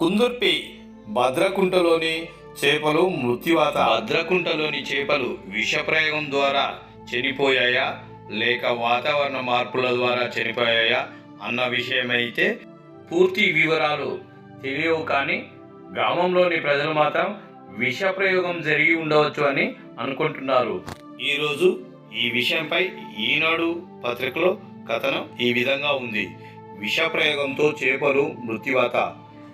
కుందుర్పి భద్రకుంటలోని చేపలు మృత్యువాత. భద్రకుంటలోని చేపలు విషప్రయోగం ద్వారా చనిపోయాయా లేక వాతావరణ మార్పుల ద్వారా చనిపోయాయా అన్న విషయమైతే పూర్తి వివరాలు తెలియవు. కానీ గ్రామంలోని ప్రజలు మాత్రం విషప్రయోగం జరిగి ఉండవచ్చు అని అనుకుంటున్నారు. ఈరోజు ఈ విషయంపై ఈనాడు పత్రికలో కథనం ఈ విధంగా ఉంది. విషప్రయోగంతో చేపలు మృత్యువాత.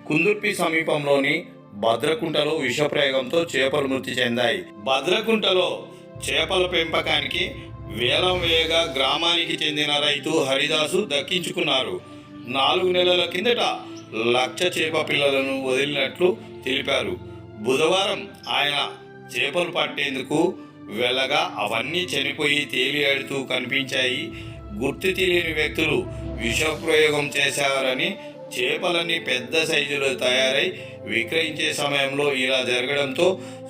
కుందుర్పి సమీపంలోని భద్రకుంటలో విషప్రయోగంతో చేపలు మృతి చెందాయి. భద్రకుంటలో చేపల పెంపకానికి వేలం వేయగా గ్రామానికి చెందిన రైతు హరిదాసు దక్కించుకున్నారు. 4 నెలల కిందట 1,00,000 చేప పిల్లలను వదిలినట్లు తెలిపారు. బుధవారం ఆయన చేపలు పట్టేందుకు వెళ్ళగా అవన్నీ చనిపోయి తేలియాడుతూ కనిపించాయి. గుర్తు తెలియని వ్యక్తులు విషప్రయోగం చేశారని, చేపలన్నీ పెద్ద సైజులో తయారై విక్రయించే సమయంలో ఇలా జరగడంతో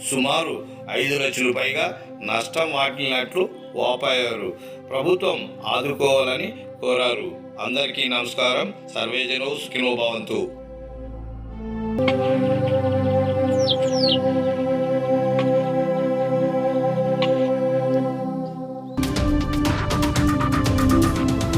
సుమారు 5 లక్షలు పైగా నష్టం వాటిల్లినట్లు వాపోయారు. ప్రభుత్వం ఆదుకోవాలని కోరారు. అందరికీ నమస్కారం. సర్వేజనో సుఖినో భవంతు.